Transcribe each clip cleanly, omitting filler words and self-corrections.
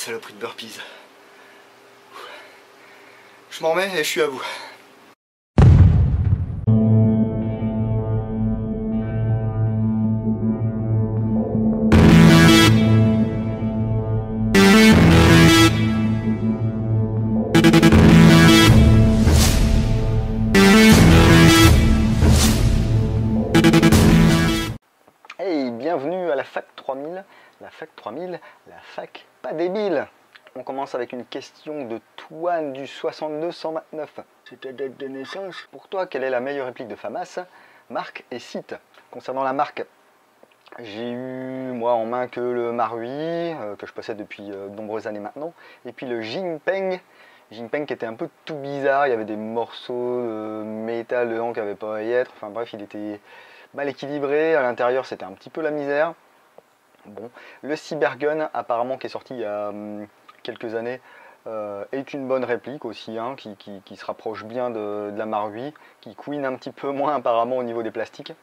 saloperie de burpees. Je m'en remets et je suis à vous. Hey, bienvenue à la fac 3000, la fac 3000, la fac pas débile. On commence avec une question de Toine du 62-129. C'est ta date de naissance? Pour toi, quelle est la meilleure réplique de FAMAS, marque et site? Concernant la marque, j'ai eu moi en main que le Marui, que je possède depuis de nombreuses années maintenant, et puis le Jinpeng. Jinpeng qui était un peu tout bizarre, il y avait des morceaux de métal dedans qui n'avaient pas à y être, enfin bref, il était mal équilibré, à l'intérieur c'était un petit peu la misère. Bon, le Cybergun apparemment qui est sorti il y a quelques années est une bonne réplique aussi, hein, qui se rapproche bien de la Marui, qui couine un petit peu moins apparemment au niveau des plastiques.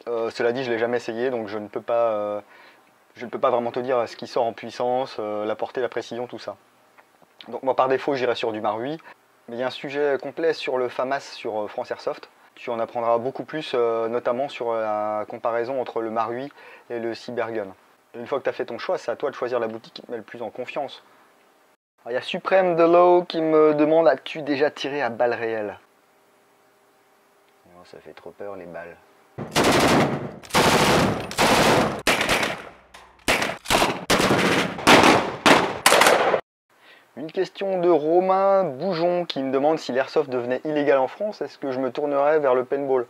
Cela dit, je ne l'ai jamais essayé, donc je ne peux pas vraiment te dire ce qui sort en puissance, la portée, la précision, tout ça. Donc moi par défaut j'irai sur du Marui, mais il y a un sujet complet sur le FAMAS sur France Airsoft. Tu en apprendras beaucoup plus, notamment sur la comparaison entre le Marui et le Cybergun. Et une fois que tu as fait ton choix, c'est à toi de choisir la boutique qui te met le plus en confiance. Il y a Supreme de Low qui me demande: as-tu déjà tiré à balles réelles? Non, ça fait trop peur les balles. Une question de Romain Boujon qui me demande si l'airsoft devenait illégal en France, est-ce que je me tournerais vers le paintball?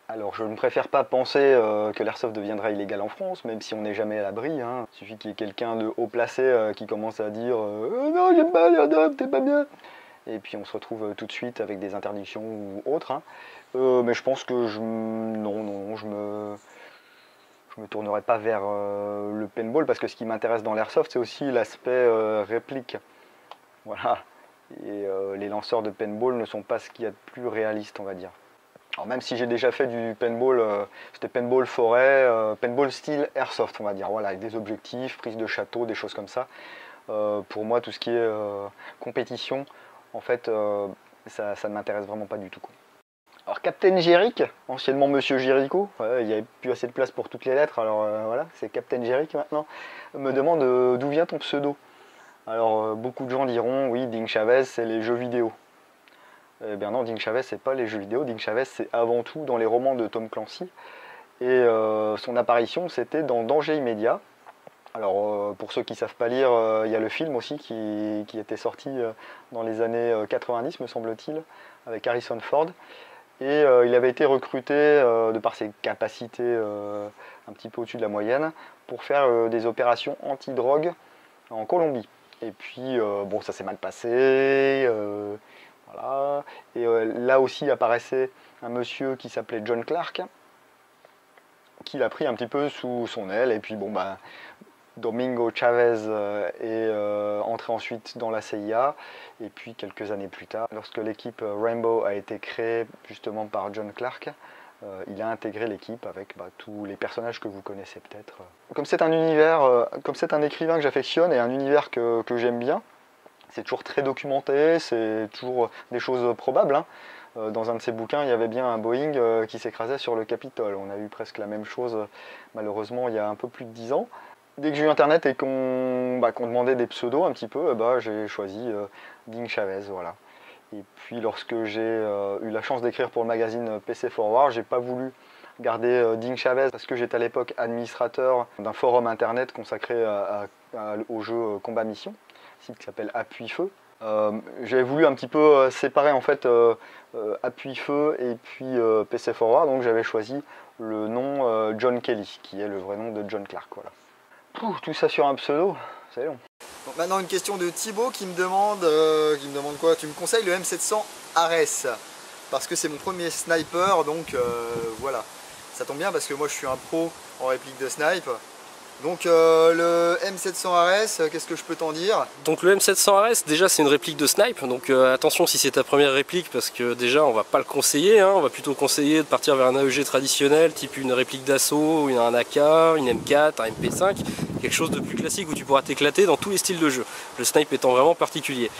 Alors je ne préfère pas penser que l'airsoft deviendra illégal en France, même si on n'est jamais à l'abri, hein. Il suffit qu'il y ait quelqu'un de haut placé qui commence à dire non j'aime pas l'airsoft, t'es pas bien. Et puis on se retrouve tout de suite avec des interdictions ou autres, hein. Mais je pense que je me tournerai pas vers le paintball, parce que ce qui m'intéresse dans l'airsoft c'est aussi l'aspect réplique. Voilà, et les lanceurs de paintball ne sont pas ce qu'il y a de plus réaliste, on va dire. Alors même si j'ai déjà fait du paintball, c'était paintball forêt, paintball style airsoft, on va dire, voilà, avec des objectifs, prise de château, des choses comme ça. Pour moi, tout ce qui est compétition, en fait, ça ne m'intéresse vraiment pas du tout, quoi. Alors Captain Jerick, anciennement Monsieur Jericho, ouais, il n'y avait plus assez de place pour toutes les lettres, alors voilà, c'est Captain Jerick maintenant, me demande d'où vient ton pseudo. Alors beaucoup de gens diront oui, Ding Chavez c'est les jeux vidéo. Eh bien non, Ding Chavez c'est pas les jeux vidéo, Ding Chavez c'est avant tout dans les romans de Tom Clancy. Et son apparition c'était dans Danger immédiat. Alors pour ceux qui ne savent pas lire, il y a le film aussi qui était sorti dans les années 90 me semble-t-il, avec Harrison Ford. Et il avait été recruté de par ses capacités un petit peu au-dessus de la moyenne pour faire des opérations anti-drogue en Colombie. Et puis, bon, ça s'est mal passé, voilà. Et là aussi apparaissait un monsieur qui s'appelait John Clark, qui l'a pris un petit peu sous son aile. Et puis, bon, bah, Domingo Chavez est entré ensuite dans la CIA. Et puis, quelques années plus tard, lorsque l'équipe Rainbow a été créée justement par John Clark, il a intégré l'équipe avec tous les personnages que vous connaissez peut-être. Comme c'est un univers, comme c'est un écrivain que j'affectionne et un univers que j'aime bien, c'est toujours très documenté, c'est toujours des choses probables, hein. Dans un de ses bouquins, il y avait bien un Boeing qui s'écrasait sur le Capitole. On a eu presque la même chose, malheureusement, il y a un peu plus de 10 ans. Dès que j'ai eu Internet et qu'on demandait des pseudos un petit peu, j'ai choisi Ding Chavez, voilà. Et puis lorsque j'ai eu la chance d'écrire pour le magazine PC Forward, j'ai pas voulu garder Ding Chavez parce que j'étais à l'époque administrateur d'un forum internet consacré au jeu Combat Mission, site qui s'appelle Appui Feu. J'avais voulu un petit peu séparer en fait Appui Feu et puis PC Forward, donc j'avais choisi le nom John Kelly, qui est le vrai nom de John Clark, voilà. Tout ça sur un pseudo, c'est long. Donc maintenant une question de Thibaut qui me demande quoi? Tu me conseilles le M700 Ares parce que c'est mon premier sniper, donc voilà. Ça tombe bien parce que moi je suis un pro en réplique de snipe Donc le M700RS, qu'est-ce que je peux t'en dire? Donc le M700RS, déjà c'est une réplique de snipe, donc attention si c'est ta première réplique, parce que déjà on va pas le conseiller, hein, on va plutôt conseiller de partir vers un AEG traditionnel, type une réplique d'assaut, un AK, une M4, un MP5, quelque chose de plus classique où tu pourras t'éclater dans tous les styles de jeu, le snipe étant vraiment particulier.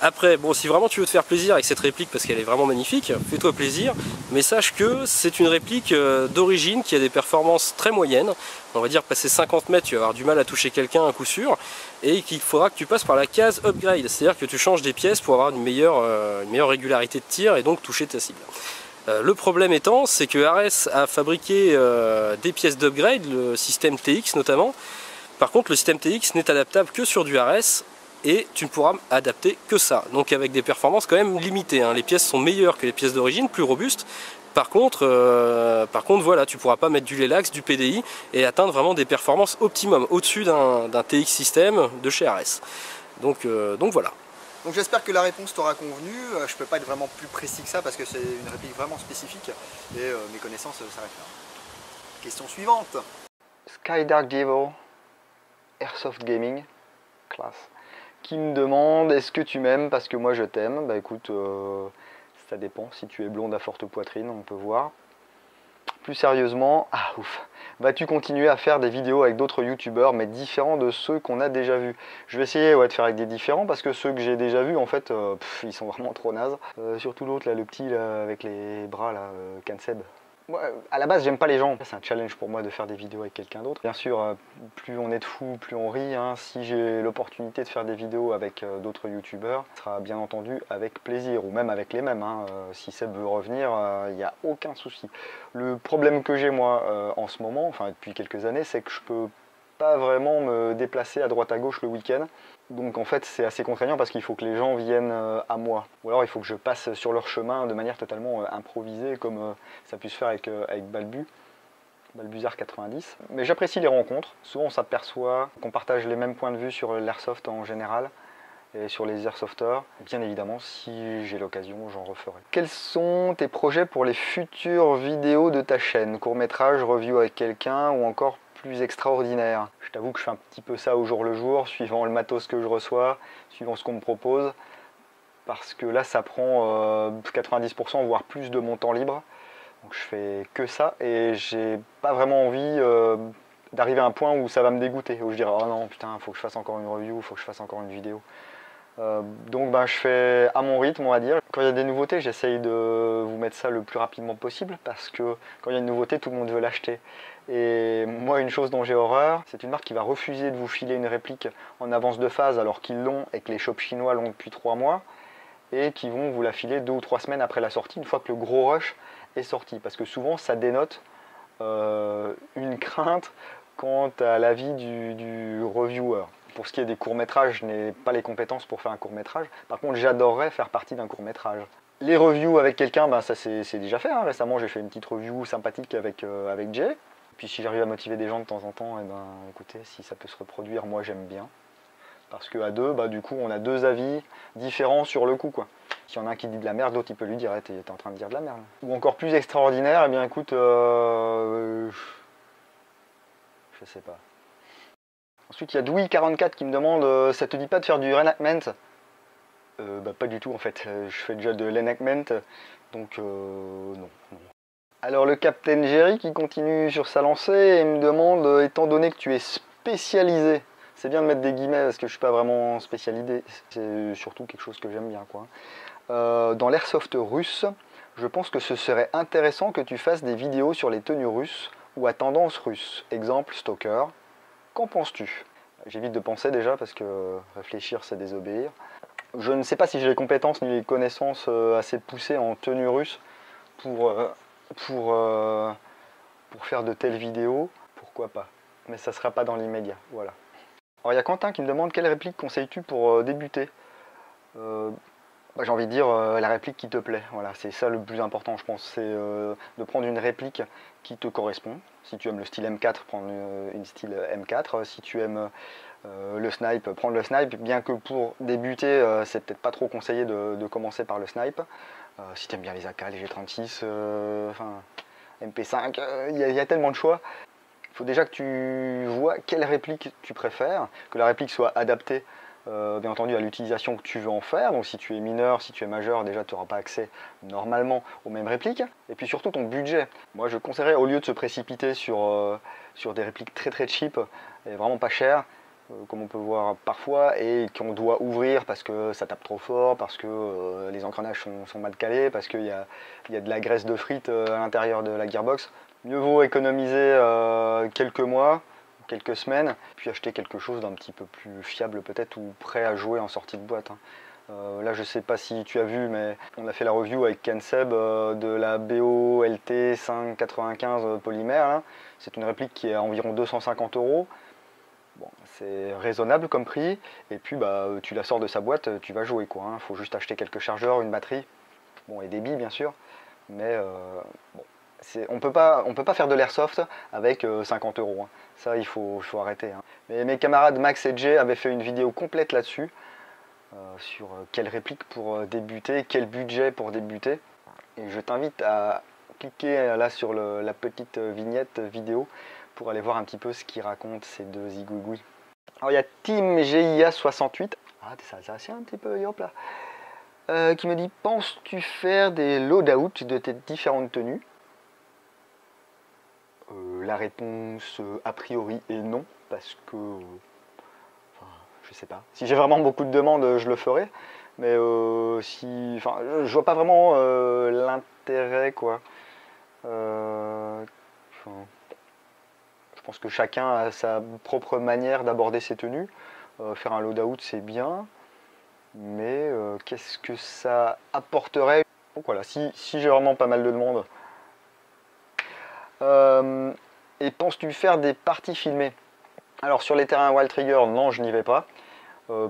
Après, bon, si vraiment tu veux te faire plaisir avec cette réplique parce qu'elle est vraiment magnifique, fais-toi plaisir, mais sache que c'est une réplique d'origine qui a des performances très moyennes. On va dire passer 50 mètres, tu vas avoir du mal à toucher quelqu'un à coup sûr, et qu'il faudra que tu passes par la case upgrade, c'est-à-dire que tu changes des pièces pour avoir une meilleure régularité de tir et donc toucher ta cible. Le problème étant, c'est que Ares a fabriqué des pièces d'upgrade, le système TX notamment. Par contre, le système TX n'est adaptable que sur du Ares, et tu ne pourras adapter que ça, donc avec des performances quand même limitées, hein. Les pièces sont meilleures que les pièces d'origine, plus robustes. Par contre, voilà, tu ne pourras pas mettre du Lelax, du PDI et atteindre vraiment des performances optimum au-dessus d'un TX système de chez Ares. Donc voilà. Donc j'espère que la réponse t'aura convenu. Je peux pas être vraiment plus précis que ça parce que c'est une réplique vraiment spécifique et mes connaissances s'arrêtent là. Question suivante. Skydark Devil, Airsoft Gaming, classe. Qui me demande est-ce que tu m'aimes parce que moi je t'aime. Bah écoute, ça dépend. Si tu es blonde à forte poitrine, on peut voir. Plus sérieusement, vas-tu continuer à faire des vidéos avec d'autres youtubeurs mais différents de ceux qu'on a déjà vus? Je vais essayer de faire avec des différents parce que ceux que j'ai déjà vus en fait ils sont vraiment trop nazes. Surtout l'autre là, le petit là, avec les bras là, Kanseb. Moi, à la base, j'aime pas les gens. C'est un challenge pour moi de faire des vidéos avec quelqu'un d'autre. Bien sûr, plus on est de fous, plus on rit, hein. Si j'ai l'opportunité de faire des vidéos avec d'autres youtubeurs, ce sera bien entendu avec plaisir, ou même avec les mêmes, hein. Si Seb veut revenir, il n'y a aucun souci. Le problème que j'ai moi en ce moment, enfin depuis quelques années, c'est que je peux pas vraiment me déplacer à droite à gauche le week-end. Donc en fait c'est assez contraignant parce qu'il faut que les gens viennent à moi. Ou alors il faut que je passe sur leur chemin de manière totalement improvisée comme ça puisse faire avec Balbuzard 90. Mais j'apprécie les rencontres. Souvent on s'aperçoit qu'on partage les mêmes points de vue sur l'airsoft en général et sur les airsofters. Bien évidemment, si j'ai l'occasion, j'en referai. Quels sont tes projets pour les futures vidéos de ta chaîne? Court-métrage, review avec quelqu'un ou encore plus extraordinaire? Je t'avoue que je fais un petit peu ça au jour le jour, suivant le matos que je reçois, suivant ce qu'on me propose. Parce que là, ça prend 90% voire plus de mon temps libre. Donc je fais que ça et j'ai pas vraiment envie d'arriver à un point où ça va me dégoûter. Où je dirais, oh non, putain, il faut que je fasse encore une review, il faut que je fasse encore une vidéo. Donc je fais à mon rythme, on va dire. Quand il y a des nouveautés, j'essaye de vous mettre ça le plus rapidement possible parce que quand il y a une nouveauté, tout le monde veut l'acheter. Et moi, une chose dont j'ai horreur, c'est une marque qui va refuser de vous filer une réplique en avance de phase alors qu'ils l'ont et que les shops chinois l'ont depuis 3 mois et qui vont vous la filer 2 ou 3 semaines après la sortie, une fois que le gros rush est sorti. Parce que souvent, ça dénote une crainte quant à l'avis du reviewer. Pour ce qui est des courts-métrages, je n'ai pas les compétences pour faire un court-métrage. Par contre, j'adorerais faire partie d'un court-métrage. Les reviews avec quelqu'un, ça c'est déjà fait, hein. Récemment, j'ai fait une petite review sympathique avec Jay. Puis si j'arrive à motiver des gens de temps en temps, écoutez, si ça peut se reproduire, moi j'aime bien. Parce qu'à deux, du coup, on a 2 avis différents sur le coup, quoi. S'il y en a un qui dit de la merde, l'autre il peut lui dire, t'es en train de dire de la merde. Ou encore plus extraordinaire, eh bien écoute, je sais pas. Ensuite, il y a Dewey44 qui me demande ça te dit pas de faire du reenactment? Pas du tout en fait. Je fais déjà de l'enactment, donc non. Alors le Captain Jerry qui continue sur sa lancée et me demande étant donné que tu es spécialisé, c'est bien de mettre des guillemets parce que je suis pas vraiment spécialisé, c'est surtout quelque chose que j'aime bien quoi. Dans l'airsoft russe, je pense que ce serait intéressant que tu fasses des vidéos sur les tenues russes ou à tendance russe. Exemple Stalker. Qu'en penses-tu? J'évite de penser déjà parce que réfléchir c'est désobéir. Je ne sais pas si j'ai les compétences ni les connaissances assez poussées en tenue russe pour faire de telles vidéos. Pourquoi pas? Mais ça ne sera pas dans l'immédiat. Voilà. Alors il y a Quentin qui me demande quelle réplique conseilles-tu pour débuter? J'ai envie de dire la réplique qui te plaît. Voilà, c'est ça le plus important je pense. C'est de prendre une réplique qui te correspond. Si tu aimes le style M4, prendre une style M4. Si tu aimes le snipe, prendre le snipe. Bien que pour débuter, c'est peut-être pas trop conseillé de commencer par le snipe. Si tu aimes bien les AK, les G36, MP5, il y a tellement de choix. Il faut déjà que tu vois quelle réplique tu préfères, que la réplique soit adaptée bien entendu à l'utilisation que tu veux en faire. Donc si tu es mineur, si tu es majeur, déjà tu n'auras pas accès normalement aux mêmes répliques. Et puis surtout ton budget. Moi je conseillerais, au lieu de se précipiter sur des répliques très très cheap et vraiment pas chères, comme on peut voir parfois, et qu'on doit ouvrir parce que ça tape trop fort, parce que les engrenages sont mal calés, parce qu'il y a de la graisse de frites à l'intérieur de la gearbox. Mieux vaut économiser quelques mois, quelques semaines, puis acheter quelque chose d'un petit peu plus fiable peut-être, ou prêt à jouer en sortie de boîte. Là je sais pas si tu as vu, mais on a fait la review avec Ken Seb de la BO-LT 595 polymère. C'est une réplique qui est à environ 250 €. Bon, c'est raisonnable comme prix, et puis bah, tu la sors de sa boîte, tu vas jouer quoi. Faut juste acheter quelques chargeurs, une batterie, bon, et des billes bien sûr, mais bon, on peut pas faire de l'airsoft avec 50 €. Ça, il faut arrêter. Mais mes camarades Max et Jay avaient fait une vidéo complète là-dessus, sur quelle réplique pour débuter, quel budget pour débuter. Et je t'invite à cliquer là sur la petite vignette vidéo pour aller voir un petit peu ce qu'ils racontent ces deux zigouigouis. Alors il y a Team GIA68, ça c'est un petit peu hop là, qui me dit: penses-tu faire des loadouts de tes différentes tenues? La réponse a priori est non, parce que je sais pas. Si j'ai vraiment beaucoup de demandes, je le ferai, mais je vois pas vraiment l'intérêt quoi. Je pense que chacun a sa propre manière d'aborder ses tenues. Faire un loadout c'est bien, mais qu'est-ce que ça apporterait? Donc voilà, si j'ai vraiment pas mal de demandes. Et penses-tu faire des parties filmées? Alors sur les terrains Wild Trigger, non, je n'y vais pas.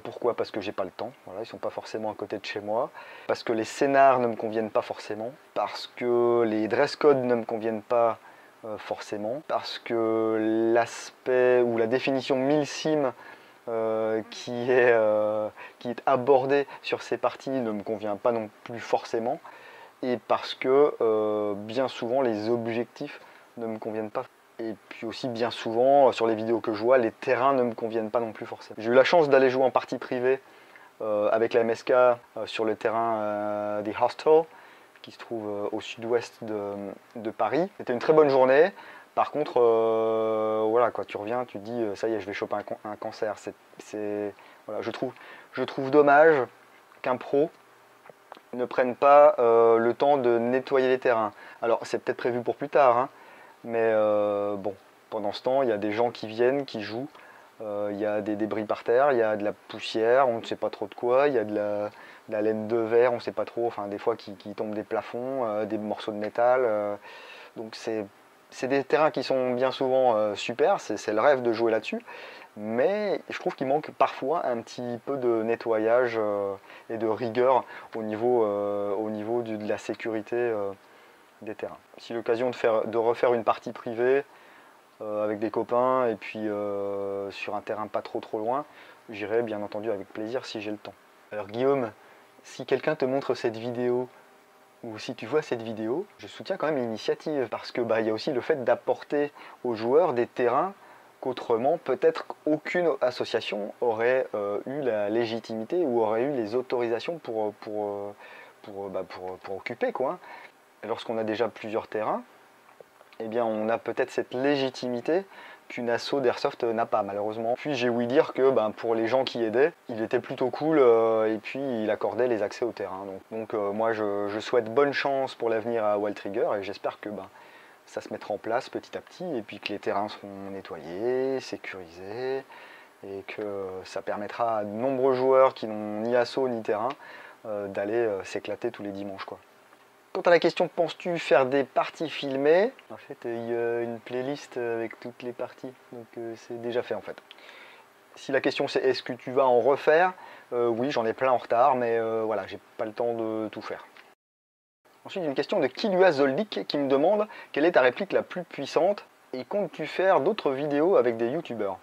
Pourquoi? Parce que j'ai pas le temps, voilà, ils sont pas forcément à côté de chez moi, parce que les scénars ne me conviennent pas forcément, parce que les dress codes ne me conviennent pas forcément, parce que l'aspect ou la définition milsim qui est abordée sur ces parties ne me convient pas non plus forcément, et parce que bien souvent les objectifs ne me conviennent pas. Et puis aussi bien souvent, sur les vidéos que je vois, les terrains ne me conviennent pas non plus forcément. J'ai eu la chance d'aller jouer en partie privée avec la MSK sur le terrain des Hostels, qui se trouve au sud-ouest de Paris. C'était une très bonne journée. Par contre, voilà, quoi, tu reviens, tu te dis, ça y est, je vais choper un cancer. Voilà, je trouve dommage qu'un pro ne prenne pas le temps de nettoyer les terrains. Alors, c'est peut-être prévu pour plus tard, mais bon, pendant ce temps, il y a des gens qui viennent, qui jouent, il y a des débris par terre, il y a de la poussière, on ne sait pas trop de quoi, il y a de la laine de verre, on ne sait pas trop, enfin des fois qui tombent des plafonds, des morceaux de métal. Donc c'est des terrains qui sont bien souvent super, c'est le rêve de jouer là-dessus, mais je trouve qu'il manque parfois un petit peu de nettoyage et de rigueur au niveau de la sécurité des terrains. Si l'occasion de refaire une partie privée avec des copains et puis sur un terrain pas trop loin, j'irai bien entendu avec plaisir si j'ai le temps. Alors Guillaume, si quelqu'un te montre cette vidéo ou si tu vois cette vidéo, je soutiens quand même l'initiative parce que y a aussi le fait d'apporter aux joueurs des terrains qu'autrement peut-être aucune association aurait eu la légitimité ou aurait eu les autorisations pour occuper quoi. Lorsqu'on a déjà plusieurs terrains, eh bien on a peut-être cette légitimité qu'une asso d'airsoft n'a pas malheureusement. Puis j'ai ouï dire que pour les gens qui aidaient, il était plutôt cool et puis il accordait les accès au terrain. Donc moi je souhaite bonne chance pour l'avenir à Wild Trigger et j'espère que ça se mettra en place petit à petit et puis que les terrains seront nettoyés, sécurisés et que ça permettra à de nombreux joueurs qui n'ont ni asso ni terrain d'aller s'éclater tous les dimanches quoi. Quant à la question, penses-tu faire des parties filmées? En fait, il y a une playlist avec toutes les parties, donc c'est déjà fait en fait. Si la question c'est est-ce que tu vas en refaire, oui, j'en ai plein en retard, mais voilà, j'ai pas le temps de tout faire. Ensuite, une question de Kilua Zoldik qui me demande quelle est ta réplique la plus puissante et comptes-tu faire d'autres vidéos avec des youtubeurs?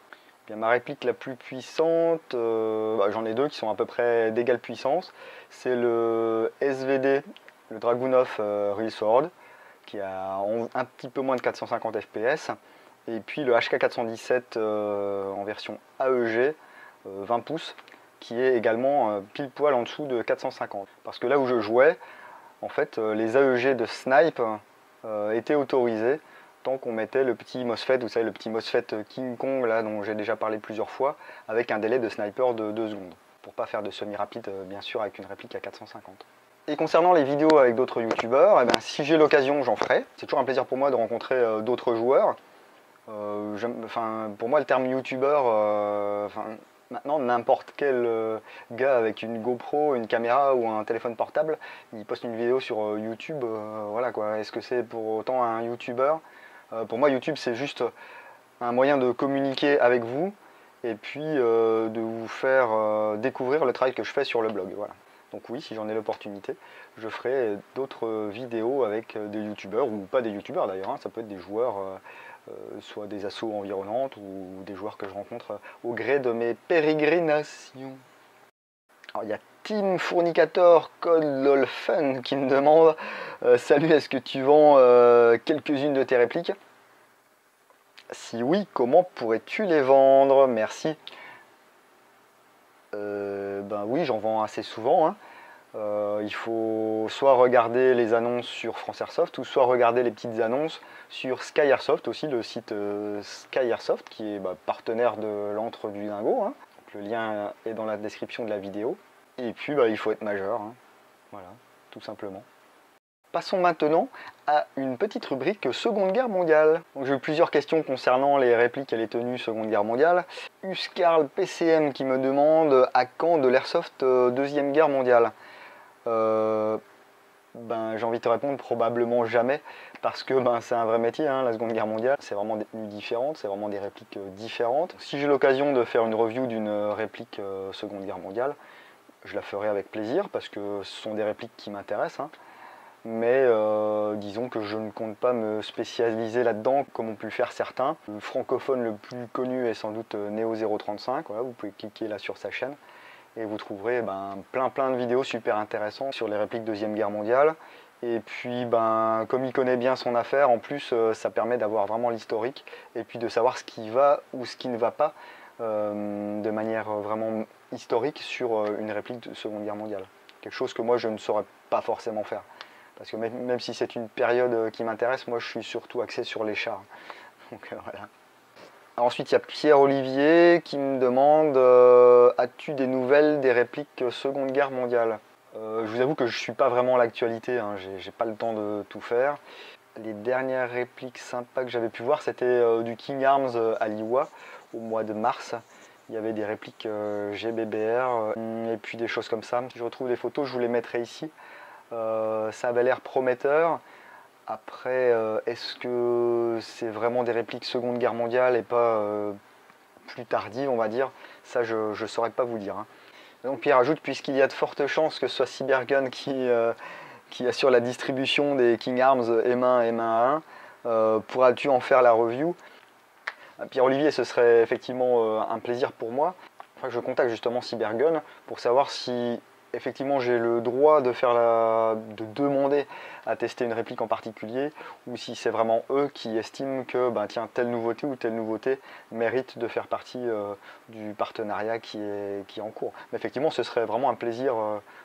Bien, ma réplique la plus puissante, j'en ai deux qui sont à peu près d'égale puissance. C'est le SVD, le Dragunov Real Sword, qui a un petit peu moins de 450 fps, Et puis le HK417 en version AEG 20 pouces qui est également pile poil en dessous de 450. Parce que là où je jouais, en fait les AEG de Snipe étaient autorisés tant qu'on mettait le petit MOSFET, vous savez le petit MOSFET King Kong là dont j'ai déjà parlé plusieurs fois, avec un délai de sniper de 2 secondes. Pour pas faire de semi-rapide bien sûr avec une réplique à 450. Et concernant les vidéos avec d'autres youtubeurs, eh ben, si j'ai l'occasion j'en ferai. C'est toujours un plaisir pour moi de rencontrer d'autres joueurs. Pour moi le terme youtubeur, maintenant n'importe quel gars avec une GoPro, une caméra ou un téléphone portable, il poste une vidéo sur YouTube, voilà quoi. Est-ce que c'est pour autant un youtubeur? Pour moi YouTube c'est juste un moyen de communiquer avec vous et puis de vous faire découvrir le travail que je fais sur le blog, voilà. Donc oui, si j'en ai l'opportunité, je ferai d'autres vidéos avec des youtubeurs, ou pas des youtubeurs d'ailleurs, hein, ça peut être des joueurs, soit des assos environnantes, ou des joueurs que je rencontre au gré de mes pérégrinations. Alors il y a Team Fournicator Code LOL Fun qui me demande salut, est-ce que tu vends quelques-unes de tes répliques? Si oui, comment pourrais-tu les vendre? Merci. Ben oui, j'en vends assez souvent, hein. Il faut soit regarder les annonces sur France Airsoft ou soit regarder les petites annonces sur Sky Airsoft aussi, le site Sky Airsoft qui est partenaire de l'Antre du Dingo, hein. Donc, le lien est dans la description de la vidéo. Et puis il faut être majeur, hein. Voilà, tout simplement. Passons maintenant à une petite rubrique Seconde Guerre mondiale. J'ai eu plusieurs questions concernant les répliques et les tenues Seconde Guerre mondiale. Uscarl PCM qui me demande à quand de l'airsoft Deuxième Guerre mondiale. J'ai envie de te répondre probablement jamais, parce que c'est un vrai métier, hein, la Seconde Guerre mondiale. C'est vraiment des tenues différentes, c'est vraiment des répliques différentes. Si j'ai l'occasion de faire une review d'une réplique Seconde Guerre mondiale, je la ferai avec plaisir, parce que ce sont des répliques qui m'intéressent, hein. Mais disons que je ne compte pas me spécialiser là-dedans comme ont pu le faire certains. Le francophone le plus connu est sans doute Neo035, voilà, vous pouvez cliquer là sur sa chaîne et vous trouverez plein de vidéos super intéressantes sur les répliques Deuxième Guerre mondiale. Et puis comme il connaît bien son affaire, en plus ça permet d'avoir vraiment l'historique et puis de savoir ce qui va ou ce qui ne va pas de manière vraiment historique sur une réplique de Seconde Guerre mondiale. Quelque chose que moi je ne saurais pas forcément faire. Parce que même si c'est une période qui m'intéresse, moi je suis surtout axé sur les chars. Donc voilà. Ensuite il y a Pierre-Olivier qui me demande as-tu des nouvelles des répliques Seconde Guerre mondiale? Je vous avoue que je ne suis pas vraiment à l'actualité, hein, j'ai pas le temps de tout faire. Les dernières répliques sympas que j'avais pu voir, c'était du King Arms à Liwa au mois de mars. Il y avait des répliques GBBR et puis des choses comme ça. Si je retrouve des photos, je vous les mettrai ici. Ça avait l'air prometteur. Après, est-ce que c'est vraiment des répliques Seconde Guerre mondiale et pas plus tardives, on va dire? Ça, je ne saurais pas vous dire, hein. Donc Pierre ajoute, puisqu'il y a de fortes chances que ce soit Cybergun qui assure la distribution des King Arms M1 et M1A1, pourras-tu en faire la review? Pierre-Olivier, ce serait effectivement un plaisir pour moi. Enfin, je contacte justement Cybergun pour savoir si effectivement j'ai le droit de demander à tester une réplique en particulier, ou si c'est vraiment eux qui estiment que tiens, telle nouveauté ou telle nouveauté mérite de faire partie du partenariat qui est en cours. Mais effectivement, ce serait vraiment un plaisir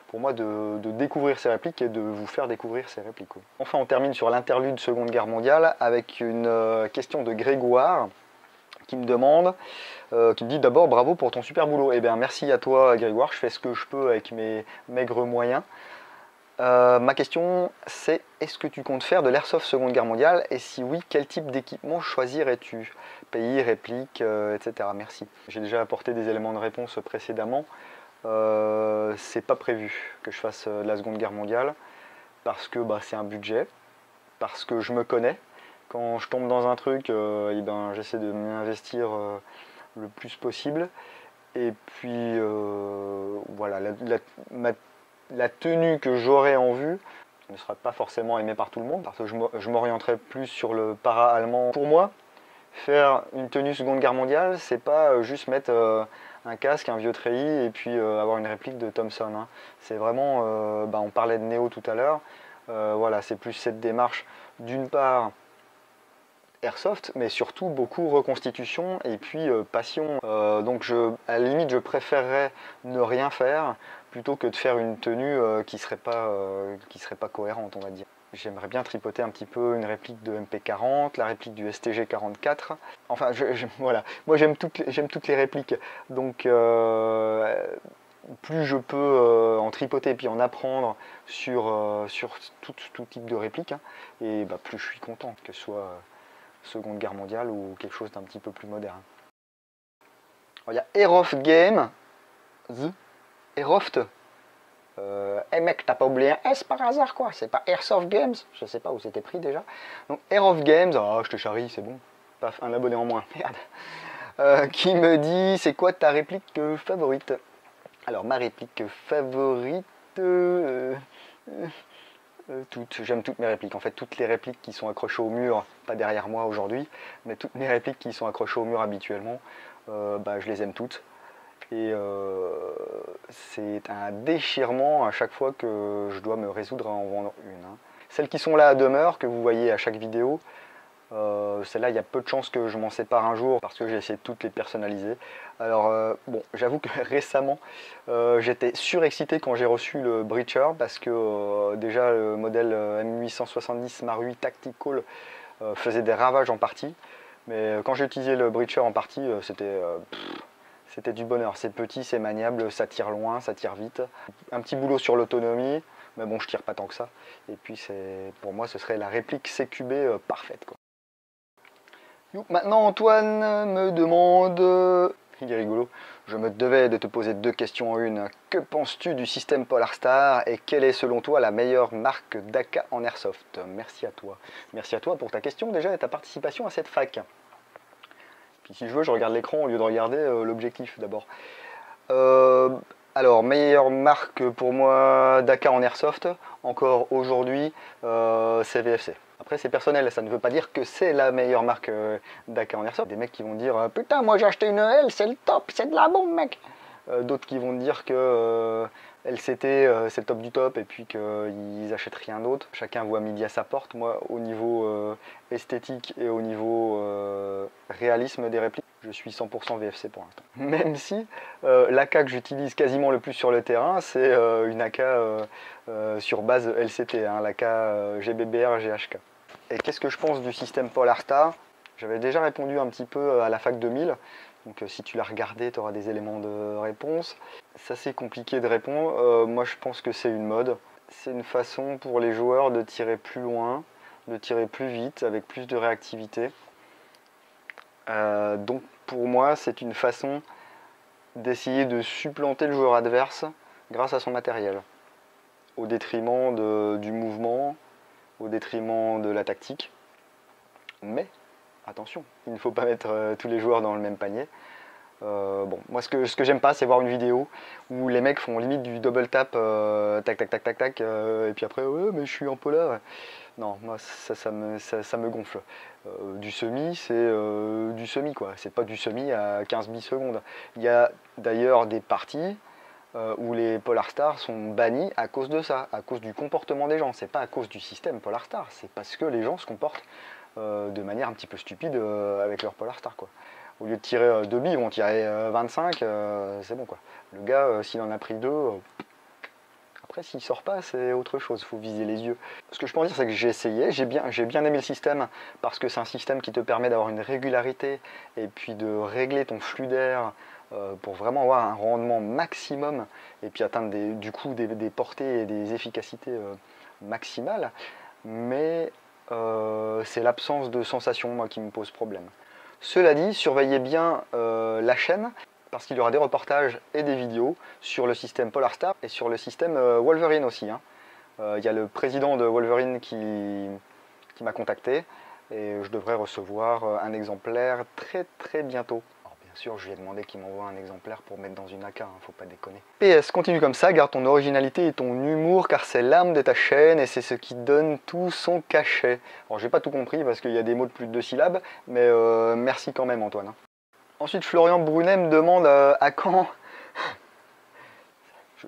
pour moi de découvrir ces répliques et de vous faire découvrir ces répliques. Oui. Enfin, on termine sur l'interlude Seconde Guerre mondiale avec une question de Grégoire qui me demande, qui me dit d'abord bravo pour ton super boulot. Eh bien merci à toi Grégoire, je fais ce que je peux avec mes maigres moyens. Ma question c'est, est-ce que tu comptes faire de l'airsoft Seconde Guerre mondiale, et si oui, quel type d'équipement choisirais-tu? Pays, réplique, etc. Merci. J'ai déjà apporté des éléments de réponse précédemment. C'est pas prévu que je fasse de la Seconde Guerre mondiale, parce que c'est un budget, parce que je me connais. Quand je tombe dans un truc, j'essaie de m'investir le plus possible. Et puis voilà, la tenue que j'aurai en vue ne sera pas forcément aimée par tout le monde, parce que je m'orienterai plus sur le para-allemand. Pour moi, faire une tenue Seconde Guerre mondiale, c'est pas juste mettre un casque, un vieux treillis et puis avoir une réplique de Thompson, hein. C'est vraiment, on parlait de Neo tout à l'heure, voilà, c'est plus cette démarche d'une part airsoft, mais surtout beaucoup reconstitution et puis passion. Donc à la limite, je préférerais ne rien faire plutôt que de faire une tenue qui serait pas cohérente, on va dire. J'aimerais bien tripoter un petit peu une réplique de MP40, la réplique du STG44. Enfin, voilà. Moi, j'aime toutes les répliques. Donc, plus je peux en tripoter puis en apprendre sur tout type de réplique, hein, et bah, plus je suis content, que ce soit Seconde Guerre mondiale ou quelque chose d'un petit peu plus moderne. Alors, il y a Airsoft Games. Airsoft. Hey mec, t'as pas oublié un S par hasard quoi? C'est pas Airsoft Games? Je sais pas où c'était pris déjà. Donc Airsoft Games, oh je te charrie, c'est bon. Paf, un abonné en moins, merde. Qui me dit, c'est quoi ta réplique favorite? Alors ma réplique favorite... j'aime toutes mes répliques. En fait, toutes les répliques qui sont accrochées au mur, pas derrière moi aujourd'hui, mais toutes mes répliques qui sont accrochées au mur habituellement, bah, je les aime toutes. Et c'est un déchirement à chaque fois que je dois me résoudre à en vendre une. Hein. Celles qui sont là à demeure, que vous voyez à chaque vidéo, celles-là, il y a peu de chances que je m'en sépare un jour parce que j'ai essayé de toutes les personnaliser. Alors, bon, j'avoue que récemment, j'étais surexcité quand j'ai reçu le Breacher parce que déjà le modèle M870 Marui Tactical faisait des ravages en partie. Mais quand j'ai utilisé le Breacher en partie, c'était du bonheur. C'est petit, c'est maniable, ça tire loin, ça tire vite. Un petit boulot sur l'autonomie, mais bon, je tire pas tant que ça. Et puis, pour moi, ce serait la réplique CQB parfaite, quoi. Maintenant, Antoine me demande... il est rigolo. Je me devais de te poser 2 questions en une. Que penses-tu du système Polarstar et quelle est selon toi la meilleure marque d'AK en Airsoft? Merci à toi. Merci à toi pour ta question déjà et ta participation à cette fac. Puis si je veux, je regarde l'écran au lieu de regarder l'objectif d'abord. Alors, meilleure marque pour moi d'AK en Airsoft, encore aujourd'hui, c'est VFC. Après, c'est personnel, ça ne veut pas dire que c'est la meilleure marque d'AK en Airsoft. Des mecs qui vont dire « Putain, moi j'ai acheté une L, c'est le top, c'est de la bombe, mec !» D'autres qui vont dire que LCT c'est le top du top et puis qu'ils achètent rien d'autre. Chacun voit midi à sa porte. Moi, au niveau esthétique et au niveau réalisme des répliques, je suis 100% VFC pour l'instant. Même si l'AK que j'utilise quasiment le plus sur le terrain, c'est une AK sur base LCT, hein, l'AK GBBR GHK. Et qu'est-ce que je pense du système Polarstar? J'avais déjà répondu un petit peu à la fac 2000. Donc si tu l'as regardé, tu auras des éléments de réponse. Ça c'est compliqué de répondre. Moi je pense que c'est une mode. C'est une façon pour les joueurs de tirer plus loin, de tirer plus vite, avec plus de réactivité. Donc pour moi c'est une façon d'essayer de supplanter le joueur adverse grâce à son matériel. Au détriment du mouvement, au détriment de la tactique. Mais attention, il ne faut pas mettre tous les joueurs dans le même panier. Bon, moi ce que j'aime pas, c'est voir une vidéo où les mecs font limite du double tap, tac tac tac tac tac, et puis après ouais mais je suis en polar. Non, moi ça me gonfle. Du semi, c'est du semi quoi. C'est pas du semi à 15 millisecondes. Il y a d'ailleurs des parties où les Polarstar sont bannis à cause de ça, à cause du comportement des gens. C'est pas à cause du système Polarstar, c'est parce que les gens se comportent de manière un petit peu stupide avec leur Polarstar quoi. Au lieu de tirer 2 billes, ils vont tirer 25, c'est bon quoi. Le gars, s'il en a pris 2, après s'il sort pas, c'est autre chose, il faut viser les yeux. Ce que je peux en dire, c'est que j'ai essayé, j'ai bien aimé le système, parce que c'est un système qui te permet d'avoir une régularité, et puis de régler ton flux d'air, pour vraiment avoir un rendement maximum, et puis atteindre du coup des portées et des efficacités maximales. Mais c'est l'absence de sensation moi, qui me pose problème. Cela dit, surveillez bien la chaîne, parce qu'il y aura des reportages et des vidéos sur le système Polarstar et sur le système Wolverine aussi. Hein. Y a le président de Wolverine qui m'a contacté, et je devrais recevoir un exemplaire très bientôt. Bien sûr, je lui ai demandé qu'il m'envoie un exemplaire pour mettre dans une AK, hein, faut pas déconner. PS, continue comme ça, garde ton originalité et ton humour, car c'est l'âme de ta chaîne et c'est ce qui donne tout son cachet. Alors j'ai pas tout compris parce qu'il y a des mots de plus de 2 syllabes, mais merci quand même Antoine. Hein. Ensuite, Florian Brunet me demande à quand...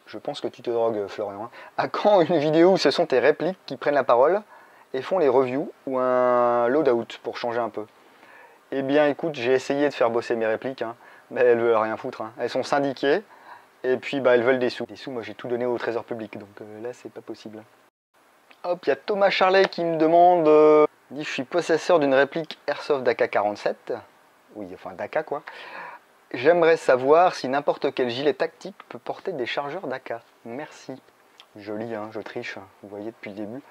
je pense que tu te drogues Florian. Hein. À quand une vidéo où ce sont tes répliques qui prennent la parole et font les reviews ou un loadout pour changer un peu. Eh bien écoute, j'ai essayé de faire bosser mes répliques, hein, mais elles veulent rien foutre. Hein. Elles sont syndiquées et puis bah, elles veulent des sous. Des sous, moi j'ai tout donné au trésor public, donc là c'est pas possible. Hop, il y a Thomas Charlet qui me demande, dit je suis possesseur d'une réplique Airsoft d'AK-47. Oui, enfin d'AK quoi. J'aimerais savoir si n'importe quel gilet tactique peut porter des chargeurs d'AK. Merci. Joli, hein, je triche, vous voyez depuis le début.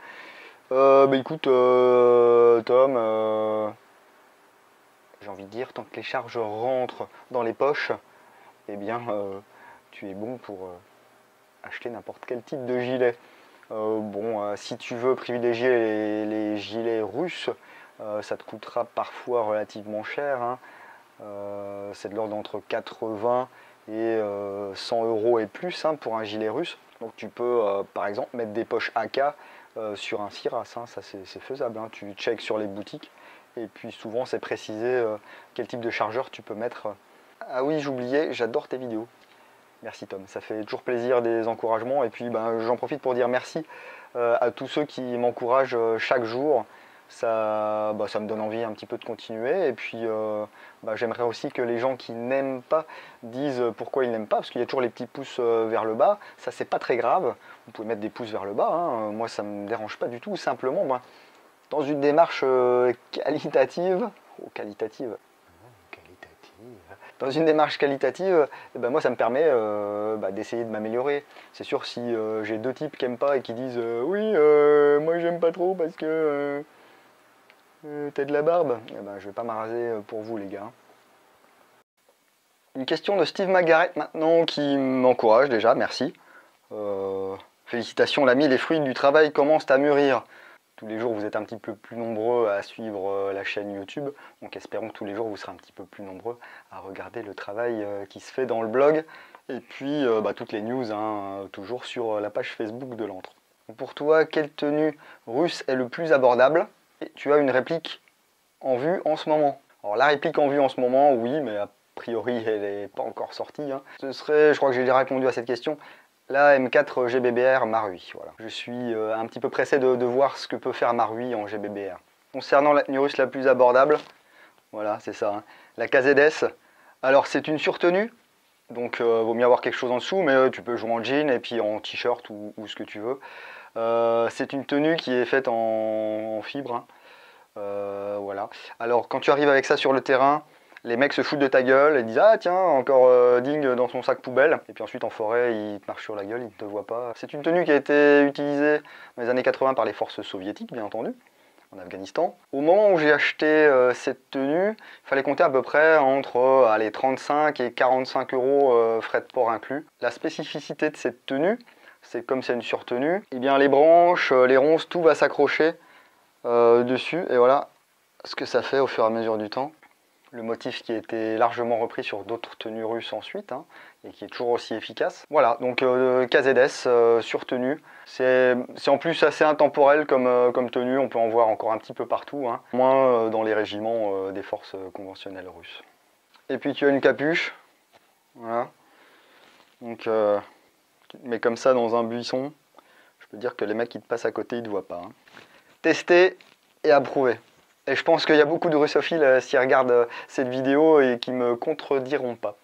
Bah écoute, Tom, j'ai envie de dire, tant que les charges rentrent dans les poches, eh bien, tu es bon pour acheter n'importe quel type de gilet. Si tu veux privilégier les gilets russes, ça te coûtera parfois relativement cher. Hein. C'est de l'ordre entre 80 et 100 € et plus hein, pour un gilet russe. Donc tu peux par exemple mettre des poches AK sur un Siras, hein, ça c'est faisable. Hein. Tu checks sur les boutiques et puis souvent c'est précisé quel type de chargeur tu peux mettre. Ah oui, j'oubliais, j'adore tes vidéos. Merci Tom, ça fait toujours plaisir des encouragements et puis ben, j'en profite pour dire merci à tous ceux qui m'encouragent chaque jour. Ça me donne envie un petit peu de continuer et puis j'aimerais aussi que les gens qui n'aiment pas disent pourquoi ils n'aiment pas parce qu'il y a toujours les petits pouces vers le bas, ça c'est pas très grave, vous pouvez mettre des pouces vers le bas, hein. Moi ça me dérange pas du tout, simplement dans une démarche qualitative, dans une démarche qualitative, moi ça me permet d'essayer de m'améliorer. C'est sûr si j'ai deux types qui n'aiment pas et qui disent oui moi j'aime pas trop parce que t'as de la barbe, je vais pas m'araser pour vous les gars. Une question de Steve Magaret maintenant qui m'encourage déjà, merci. Félicitations l'ami, les fruits du travail commencent à mûrir. Tous les jours vous êtes un petit peu plus nombreux à suivre la chaîne YouTube, donc espérons que tous les jours vous serez un petit peu plus nombreux à regarder le travail qui se fait dans le blog et puis toutes les news hein, toujours sur la page Facebook de l'Antre. Pour toi, quelle tenue russe est le plus abordable? Et tu as une réplique en vue en ce moment. Alors la réplique en vue en ce moment, oui, mais a priori elle n'est pas encore sortie. Hein. Ce serait, je crois que j'ai déjà répondu à cette question, la M4 GBBR Marui. Voilà. Je suis un petit peu pressé de voir ce que peut faire Marui en GBBR. Concernant la tenue russe la plus abordable, voilà, c'est ça, hein, la KZS. Alors c'est une surtenue, donc vaut mieux avoir quelque chose en dessous, mais tu peux jouer en jean et puis en t-shirt ou ce que tu veux. C'est une tenue qui est faite en fibre. Hein. Voilà. Alors quand tu arrives avec ça sur le terrain, les mecs se foutent de ta gueule et disent ah tiens encore Ding dans son sac poubelle et puis ensuite en forêt ils te marchent sur la gueule, ils ne te voient pas. C'est une tenue qui a été utilisée dans les années 80 par les forces soviétiques bien entendu en Afghanistan. Au moment où j'ai acheté cette tenue, il fallait compter à peu près entre 35 et 45 € frais de port inclus. La spécificité de cette tenue, c'est comme c'est une surtenue, et bien les branches, les ronces, tout va s'accrocher dessus et voilà ce que ça fait au fur et à mesure du temps. Le motif qui a été largement repris sur d'autres tenues russes ensuite hein, et qui est toujours aussi efficace. Voilà, donc KZS sur tenue. C'est en plus assez intemporel comme tenue, on peut en voir encore un petit peu partout, hein, moins dans les régiments des forces conventionnelles russes. Et puis tu as une capuche, voilà. Donc tu te mets comme ça dans un buisson, je peux dire que les mecs qui te passent à côté ils ne te voient pas. Hein. Tester et approuver. Et je pense qu'il y a beaucoup de russophiles qui regardent cette vidéo et qui me contrediront pas.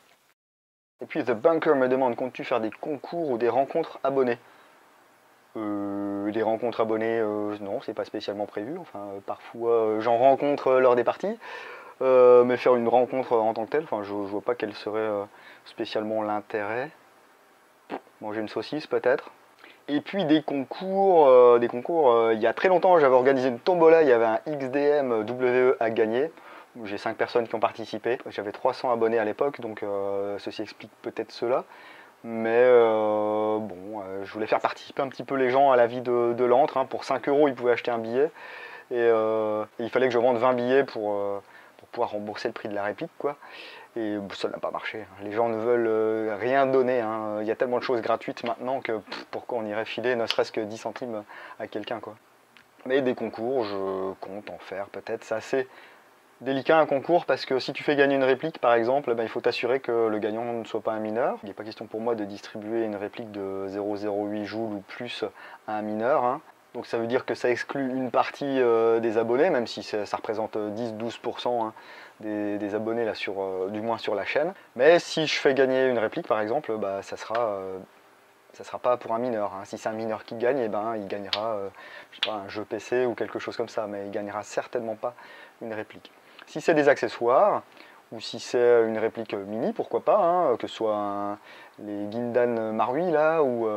Et puis The Bunker me demande, comptes-tu faire des concours ou des rencontres abonnées? Des rencontres abonnées, non, c'est pas spécialement prévu. Enfin, parfois j'en rencontre lors des parties. Mais faire une rencontre en tant que telle, enfin, je vois pas quel serait spécialement l'intérêt. Manger une saucisse peut-être. Et puis des concours, il y a très longtemps j'avais organisé une tombola, il y avait un XDM WE à gagner, où j'ai 5 personnes qui ont participé. J'avais 300 abonnés à l'époque, donc ceci explique peut-être cela. Mais je voulais faire participer un petit peu les gens à la vie de l'antre. Hein. Pour 5 € ils pouvaient acheter un billet, et il fallait que je vende 20 billets pour pouvoir rembourser le prix de la réplique, quoi. Et ça n'a pas marché. Les gens ne veulent rien donner. Hein. Il y a tellement de choses gratuites maintenant que pourquoi on irait filer ne serait-ce que 10 centimes à quelqu'un, quoi. Mais des concours, je compte en faire peut-être. C'est assez délicat un concours parce que si tu fais gagner une réplique par exemple, il faut t'assurer que le gagnant ne soit pas un mineur. Il n'est pas question pour moi de distribuer une réplique de 0,08 joules ou plus à un mineur. Hein. Donc ça veut dire que ça exclut une partie des abonnés, même si ça représente 10-12% hein, des abonnés, là, du moins sur la chaîne. Mais si je fais gagner une réplique par exemple, bah, ça sera pas pour un mineur. Hein. Si c'est un mineur qui gagne, eh ben, il gagnera je sais pas, un jeu PC ou quelque chose comme ça, mais il gagnera certainement pas une réplique. Si c'est des accessoires, ou si c'est une réplique mini, pourquoi pas, hein, que ce soit les Guindan Marui là, ou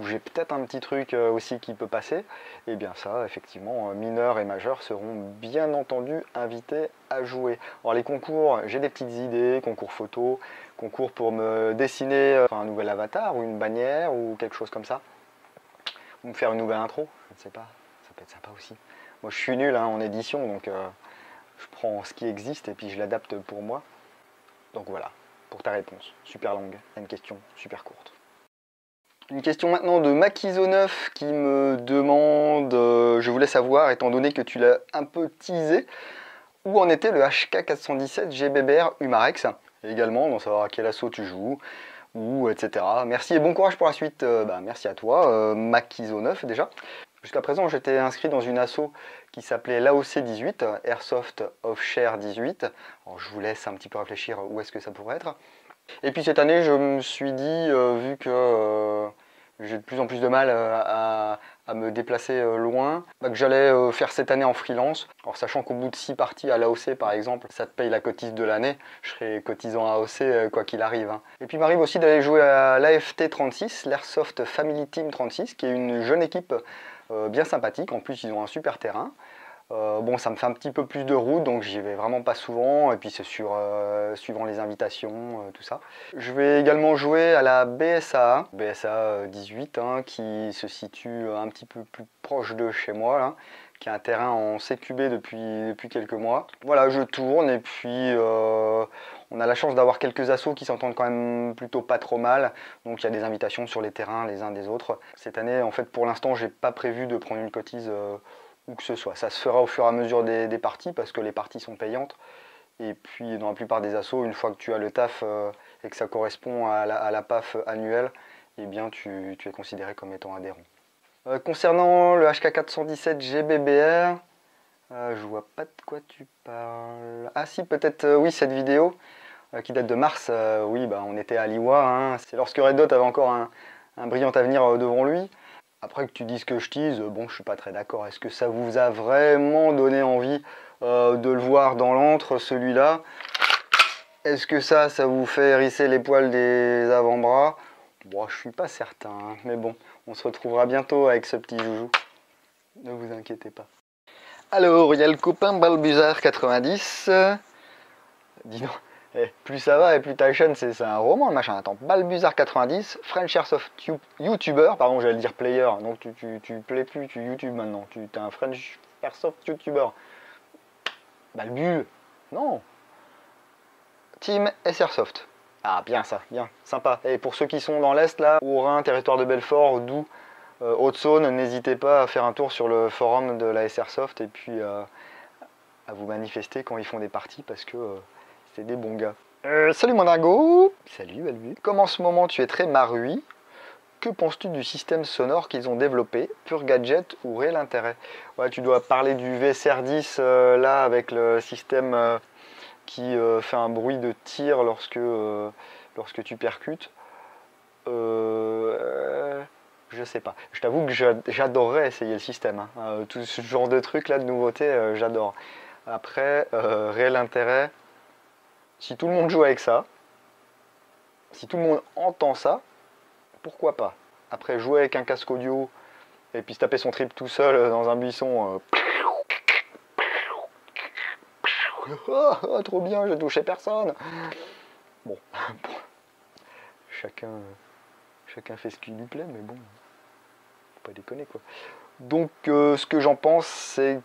j'ai peut-être un petit truc aussi qui peut passer, et bien ça, effectivement, mineurs et majeurs seront bien entendu invités à jouer. Alors les concours, j'ai des petites idées, concours photo, concours pour me dessiner un nouvel avatar, ou une bannière, ou quelque chose comme ça, ou me faire une nouvelle intro, je ne sais pas, ça peut être sympa aussi. Moi je suis nul hein, en édition, donc je prends ce qui existe et puis je l'adapte pour moi. Donc voilà, pour ta réponse. Super longue, une question super courte. Une question maintenant de Makizo9 qui me demande, je voulais savoir, étant donné que tu l'as un peu teasé, où en était le HK417 GBBR Humarex, et également d'en savoir à quel assaut tu joues, ou etc. Merci et bon courage pour la suite. Merci à toi, Makizo9 déjà. Jusqu'à présent, j'étais inscrit dans une asso qui s'appelait l'AOC 18, Airsoft Offshare 18. Alors, je vous laisse un petit peu réfléchir où est-ce que ça pourrait être. Et puis cette année, je me suis dit, vu que j'ai de plus en plus de mal à me déplacer loin, que j'allais faire cette année en freelance. Alors sachant qu'au bout de 6 parties à l'AOC par exemple, ça te paye la cotise de l'année, je serai cotisant à AOC quoi qu'il arrive. Hein. Et puis il m'arrive aussi d'aller jouer à l'AFT 36, l'Airsoft Family Team 36, qui est une jeune équipe bien sympathique. En plus ils ont un super terrain. Bon, ça me fait un petit peu plus de route, donc j'y vais vraiment pas souvent, et puis c'est suivant les invitations, tout ça. Je vais également jouer à la BSA 18, hein, qui se situe un petit peu plus proche de chez moi, là, qui a un terrain en CQB depuis quelques mois. Voilà, je tourne, et puis on a la chance d'avoir quelques assos qui s'entendent quand même plutôt pas trop mal, donc il y a des invitations sur les terrains les uns des autres. Cette année, en fait, pour l'instant, j'ai pas prévu de prendre une cotise où que ce soit. Ça se fera au fur et à mesure des parties parce que les parties sont payantes. Et puis dans la plupart des assos, une fois que tu as le taf et que ça correspond à la PAF annuelle, eh bien tu es considéré comme étant adhérent. Concernant le HK417 GBBR, je vois pas de quoi tu parles. Ah si, peut-être oui, cette vidéo qui date de mars. Oui, on était à Liwa. Hein. C'est lorsque Red Dot avait encore un brillant avenir devant lui. Après que tu dises que je tease, bon, je suis pas très d'accord. Est-ce que ça vous a vraiment donné envie de le voir dans l'antre, celui-là? Est-ce que ça vous fait hérisser les poils des avant-bras? Bon, je suis pas certain, hein, mais bon, on se retrouvera bientôt avec ce petit joujou. Ne vous inquiétez pas. Alors, il y a le copain Balbuzard90. Dis donc. Plus ça va et plus ta chaîne, c'est un roman, le machin. Attends, Balbuzard90, French Airsoft YouTuber, pardon, j'allais dire player, donc tu plais plus, tu YouTube maintenant, tu es un French Airsoft YouTuber. Balbu, non. Team S-Airsoft. Ah, bien ça, bien, sympa. Et pour ceux qui sont dans l'Est, là, Haut-Rhin, territoire de Belfort, Doubs, Haute-Saône, n'hésitez pas à faire un tour sur le forum de la S-Airsoft et puis à vous manifester quand ils font des parties parce que c'est des bons gars. Salut mon dingo. Salut Balbu. Comme en ce moment tu es très marui, que penses-tu du système sonore qu'ils ont développé? Pur gadget ou réel intérêt? Ouais, tu dois parler du VSR10 là avec le système qui fait un bruit de tir lorsque tu percutes. Je sais pas. Je t'avoue que j'adorerais essayer le système. Hein. Tout ce genre de trucs là, de nouveautés, j'adore. Après, réel intérêt. Si tout le monde joue avec ça, si tout le monde entend ça, pourquoi pas? Après, jouer avec un casque audio et puis se taper son trip tout seul dans un buisson. Oh, trop bien, j'ai touché personne. Bon, chacun fait ce qui lui plaît, mais bon, faut pas déconner quoi. Donc, ce que j'en pense, c'est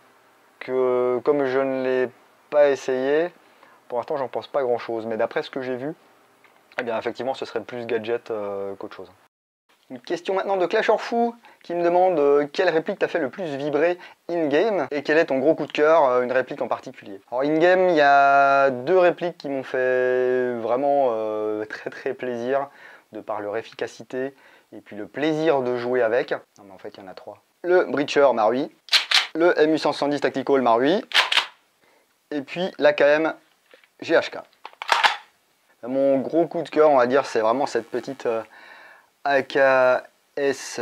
que comme je ne l'ai pas essayé, pour l'instant, j'en pense pas grand-chose, mais d'après ce que j'ai vu, eh bien, effectivement, ce serait plus gadget qu'autre chose. Une question maintenant de Clash Fou qui me demande quelle réplique t'a fait le plus vibrer in-game et quel est ton gros coup de cœur, une réplique en particulier. Alors in-game, il y a 2 répliques qui m'ont fait vraiment très très plaisir de par leur efficacité et puis le plaisir de jouer avec. Non mais en fait, il y en a 3. le Breacher Marui, le MU170 Tactical Marui, et puis l'AKM GHK. Mon gros coup de cœur, on va dire, c'est vraiment cette petite AKS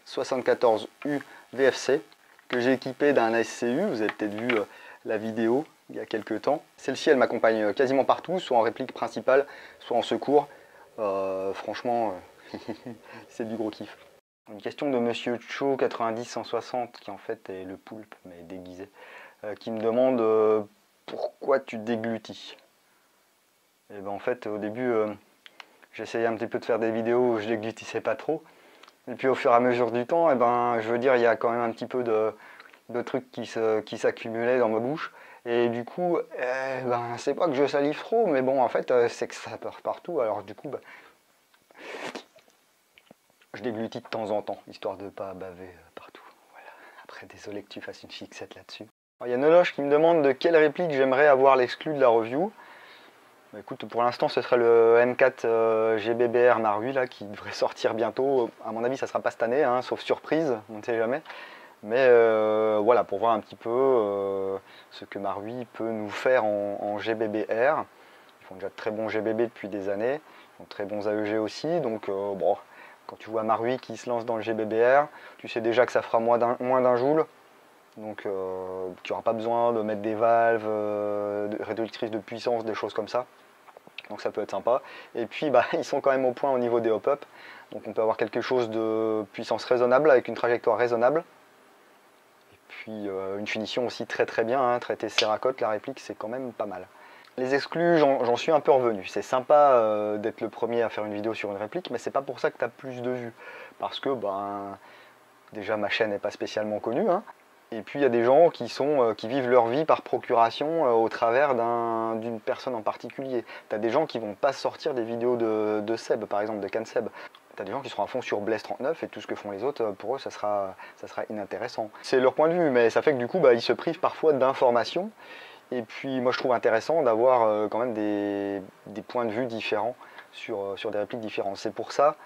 74U VFC que j'ai équipée d'un SCU. Vous avez peut-être vu la vidéo il y a quelques temps. Celle-ci, elle m'accompagne quasiment partout, soit en réplique principale, soit en secours. Franchement, c'est du gros kiff. Une question de Monsieur Cho 90-160, qui en fait est le poulpe, mais déguisé, qui me demande pourquoi tu déglutis. Et ben en fait, au début, j'essayais un petit peu de faire des vidéos où je déglutissais pas trop. Et puis au fur et à mesure du temps, et ben, je veux dire, il y a quand même un petit peu de trucs qui s'accumulaient dans ma bouche. Et du coup, ben, c'est pas que je salive trop, mais bon, en fait, c'est que ça part partout. Alors du coup, ben, je déglutis de temps en temps, histoire de pas baver partout. Voilà. Après, désolé que tu fasses une fixette là-dessus. Il y a Noloche qui me demande de quelle réplique j'aimerais avoir l'exclu de la review. Bah, écoute, pour l'instant, ce serait le M4 GBBR Marui là, qui devrait sortir bientôt. À mon avis, ça ne sera pas cette année, hein, sauf surprise, on ne sait jamais. Mais voilà, pour voir un petit peu ce que Marui peut nous faire en GBBR. Ils font déjà de très bons GBB depuis des années, ils font de très bons AEG aussi. Donc bon, quand tu vois Marui qui se lance dans le GBBR, tu sais déjà que ça fera moins d'un joule. Donc tu n'auras pas besoin de mettre des valves, réductrices de puissance, des choses comme ça. Donc ça peut être sympa. Et puis bah, ils sont quand même au point au niveau des hop-up. Donc on peut avoir quelque chose de puissance raisonnable avec une trajectoire raisonnable. Et puis une finition aussi très très bien, hein. Traité Cerakote, la réplique, c'est quand même pas mal. Les exclus, j'en suis un peu revenu. C'est sympa d'être le premier à faire une vidéo sur une réplique, mais c'est pas pour ça que tu as plus de vues. Parce que ben, déjà ma chaîne n'est pas spécialement connue, hein. Et puis il y a des gens qui vivent leur vie par procuration au travers d'une personne en particulier. Tu as des gens qui vont pas sortir des vidéos de Seb, par exemple, de CanSeb. Tu as des gens qui seront à fond sur Blaze 39 et tout ce que font les autres, pour eux, ça sera inintéressant. C'est leur point de vue, mais ça fait que du coup, bah, ils se privent parfois d'informations. Et puis moi, je trouve intéressant d'avoir quand même des points de vue différents sur des répliques différentes. C'est pour ça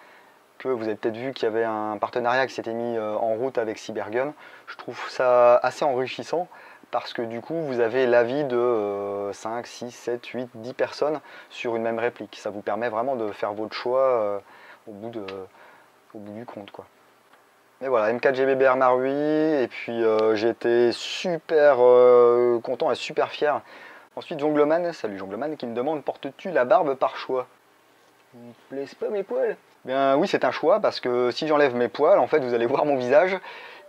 que vous avez peut-être vu qu'il y avait un partenariat qui s'était mis en route avec Cybergun. Je trouve ça assez enrichissant parce que du coup vous avez l'avis de 5, 6, 7, 8, 10 personnes sur une même réplique. Ça vous permet vraiment de faire votre choix au bout du compte, quoi. Et voilà, M4 GBBR Marui, et puis j'ai été super content et super fier. Ensuite Jongleman, salut Jongleman, qui me demande: portes-tu la barbe par choix? Il me plaise pas mes poils? Bien oui, c'est un choix parce que si j'enlève mes poils, en fait, vous allez voir mon visage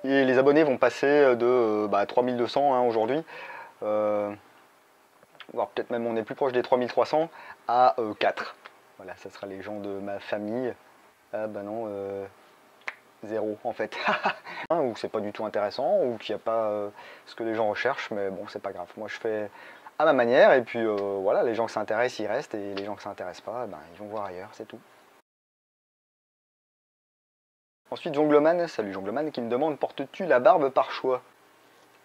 et les abonnés vont passer de 3200 hein, aujourd'hui, voire peut-être même on est plus proche des 3300 à 4. Voilà, ça sera les gens de ma famille. Ah bah non, 0 en fait. Ou c'est pas du tout intéressant, ou qu'il n'y a pas ce que les gens recherchent, mais bon, c'est pas grave. Moi, je fais à ma manière et puis voilà, les gens qui s'intéressent, ils restent, et les gens qui s'intéressent pas, ben, ils vont voir ailleurs, c'est tout. Ensuite Jongleman, salut Jongleman, qui me demande: portes-tu la barbe par choix?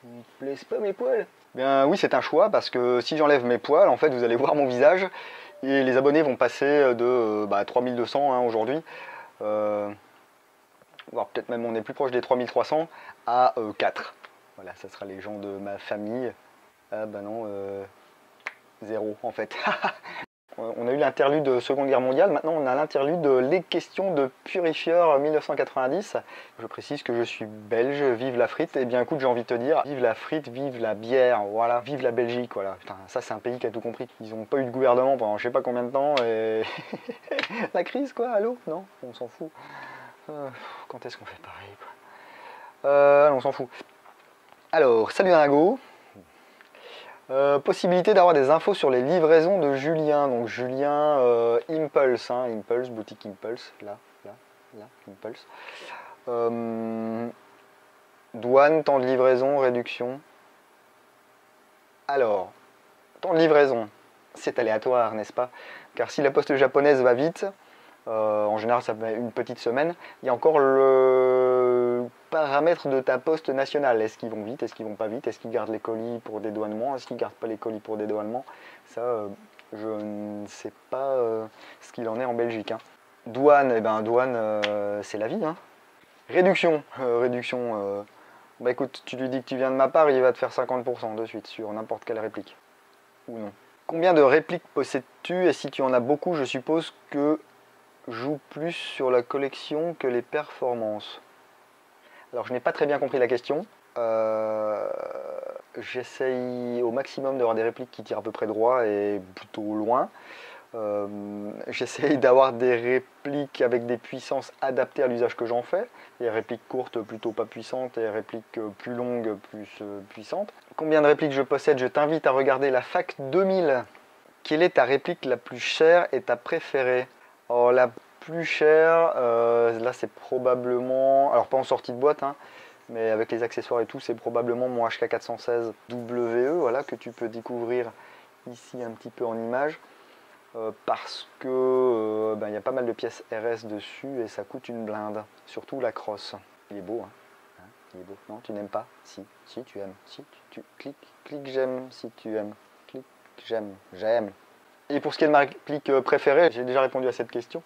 Il me plaise pas mes poils? Bien oui, c'est un choix parce que si j'enlève mes poils, en fait, vous allez voir mon visage et les abonnés vont passer de 3200 hein, aujourd'hui, voire peut-être même on est plus proche des 3300 à 4. Voilà, ça sera les gens de ma famille. Ah bah non, 0 en fait. On a eu l'interlude Seconde Guerre mondiale, maintenant on a l'interlude Les questions de Purifieur 1990. Je précise que je suis belge, vive la frite. Et bien écoute, j'ai envie de te dire, vive la frite, vive la bière, voilà, vive la Belgique, voilà. Putain, ça c'est un pays qui a tout compris. Ils n'ont pas eu de gouvernement pendant je sais pas combien de temps et... La crise quoi, allô? Non, on s'en fout. Quand est-ce qu'on fait pareil quoi? On s'en fout. Alors, salut Anago. Possibilité d'avoir des infos sur les livraisons de Julien. Donc Julien Impulse, hein, Impulse, boutique Impulse, là, Impulse. Douane, temps de livraison, réduction. Alors, temps de livraison, c'est aléatoire, n'est-ce pas? Car si la poste japonaise va vite, en général ça met une petite semaine, il y a encore le paramètre de ta poste nationale. Est-ce qu'ils vont vite, est-ce qu'ils vont pas vite, est-ce qu'ils gardent les colis pour dédouanement, est-ce qu'ils gardent pas les colis pour dédouanement? Ça, je ne sais pas ce qu'il en est en Belgique, hein. Douane, eh ben, douane, c'est la vie, hein. Réduction. Bah écoute, tu lui dis que tu viens de ma part, il va te faire 50% de suite sur n'importe quelle réplique. Ou non. Combien de répliques possèdes-tu? Et si tu en as beaucoup, je suppose que joue plus sur la collection que les performances. Alors je n'ai pas très bien compris la question. J'essaye au maximum d'avoir des répliques qui tirent à peu près droit et plutôt loin. J'essaye d'avoir des répliques avec des puissances adaptées à l'usage que j'en fais. Des répliques courtes plutôt pas puissantes et répliques plus longues plus puissantes. Combien de répliques je possède? Je t'invite à regarder la fac 2000. Quelle est ta réplique la plus chère et ta préférée? Alors la plus chère, là c'est probablement, alors pas en sortie de boîte, hein, mais avec les accessoires et tout, c'est probablement mon HK416 WE, voilà, que tu peux découvrir ici un petit peu en image. Parce que y a pas mal de pièces RS dessus et ça coûte une blinde, surtout la crosse. Il est beau, hein, il est beau. Non, tu n'aimes pas? Si tu aimes. Si tu clique j'aime si tu aimes. Clique j'aime. Et pour ce qui est de ma réplique préférée, j'ai déjà répondu à cette question.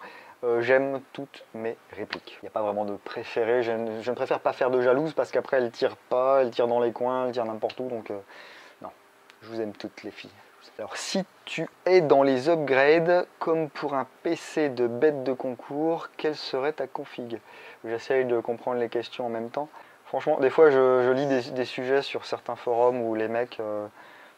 J'aime toutes mes répliques. Il n'y a pas vraiment de préféré. Je ne préfère pas faire de jalouse parce qu'après elles tirent pas, elles tirent dans les coins, elles tirent n'importe où. Donc non, je vous aime toutes les filles. Alors si tu es dans les upgrades, comme pour un PC de bête de concours, quelle serait ta config? J'essaye de comprendre les questions en même temps. Franchement, des fois je lis des sujets sur certains forums où les mecs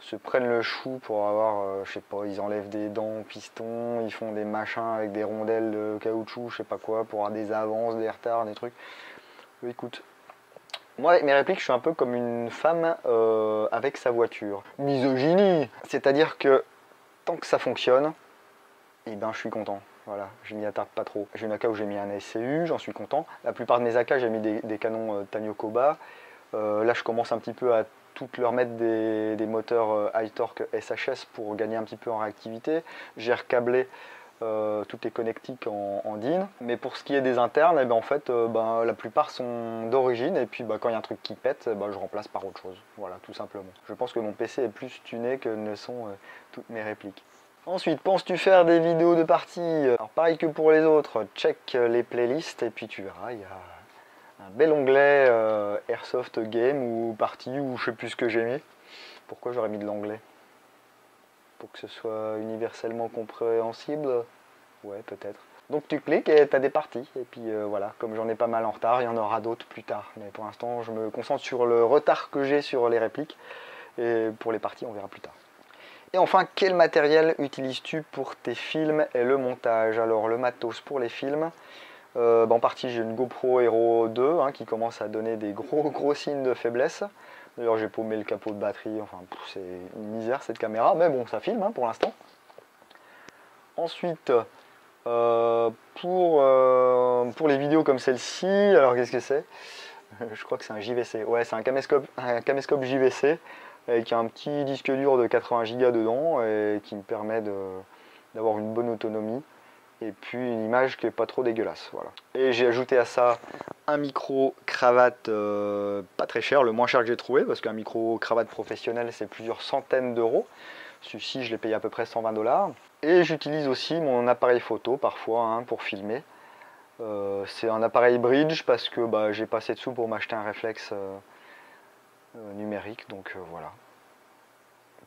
se prennent le chou pour avoir, je sais pas, ils enlèvent des dents au piston, ils font des machins avec des rondelles de caoutchouc, je sais pas quoi, pour avoir des avances, des retards, des trucs. Écoute, moi, avec mes répliques, je suis un peu comme une femme avec sa voiture. Misogynie! C'est-à-dire que tant que ça fonctionne, eh ben, je suis content. Voilà, je m'y attarde pas trop. J'ai une AK où j'ai mis un SCU, j'en suis content. La plupart de mes AK, j'ai mis des canons Tanio Koba. Là, je commence un petit peu à toutes leur mettre des moteurs high torque SHS pour gagner un petit peu en réactivité. J'ai recablé toutes les connectiques en DIN. Mais pour ce qui est des internes, en fait, la plupart sont d'origine. Et puis quand il y a un truc qui pète, je remplace par autre chose. Voilà, tout simplement. Je pense que mon PC est plus tuné que ne sont toutes mes répliques. Ensuite, penses-tu faire des vidéos de parties? Alors pareil que pour les autres, check les playlists et puis tu verras, il y a un bel onglet Airsoft Game ou partie ou je sais plus ce que j'ai mis. Pourquoi j'aurais mis de l'anglais? Pour que ce soit universellement compréhensible? Ouais, peut-être. Donc tu cliques et tu as des parties. Et puis voilà, comme j'en ai pas mal en retard, il y en aura d'autres plus tard. Mais pour l'instant, je me concentre sur le retard que j'ai sur les répliques. Et pour les parties, on verra plus tard. Et enfin, quel matériel utilises-tu pour tes films et le montage? Alors le matos pour les films, en partie j'ai une GoPro Hero 2 qui commence à donner des gros signes de faiblesse. D'ailleurs j'ai paumé le capot de batterie, enfin c'est une misère cette caméra, mais bon ça filme pour l'instant. Ensuite, pour les vidéos comme celle-ci, alors qu'est-ce que c'est? Je crois que c'est un JVC, ouais c'est un caméscope JVC. Avec un petit disque dur de 80 Go dedans et qui me permet d'avoir une bonne autonomie et puis une image qui n'est pas trop dégueulasse. Voilà. Et j'ai ajouté à ça un micro cravate pas très cher, le moins cher que j'ai trouvé parce qu'un micro cravate professionnel c'est plusieurs centaines d'euros. Celui-ci je l'ai payé à peu près 120 $. Et j'utilise aussi mon appareil photo parfois pour filmer. C'est un appareil bridge parce que j'ai pas assez de sous pour m'acheter un réflexe numérique, donc voilà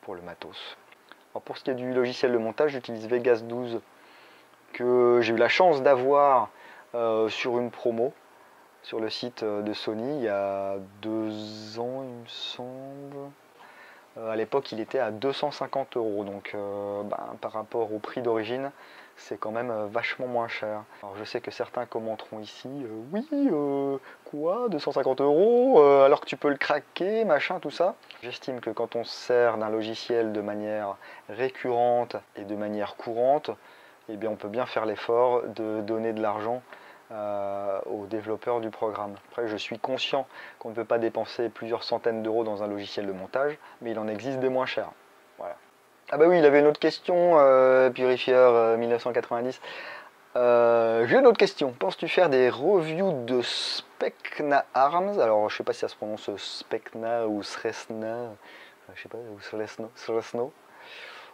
pour le matos. Alors pour ce qui est du logiciel de montage, j'utilise Vegas 12 que j'ai eu la chance d'avoir sur une promo sur le site de Sony il y a 2 ans il me semble. À l'époque il était à 250 €, donc par rapport au prix d'origine c'est quand même vachement moins cher. Alors je sais que certains commenteront ici, oui, quoi, 250 € alors que tu peux le craquer, machin, tout ça. J'estime que quand on se sert d'un logiciel de manière récurrente et de manière courante, eh bien on peut bien faire l'effort de donner de l'argent aux développeurs du programme. Après je suis conscient qu'on ne peut pas dépenser plusieurs centaines d'euros dans un logiciel de montage, mais il en existe des moins chers. Voilà. Ah bah oui, il avait une autre question, Purifier 1990. J'ai une autre question. Penses-tu faire des reviews de Specna Arms? Alors je sais pas si ça se prononce Specna ou Sresna, je sais pas, ou Sresno.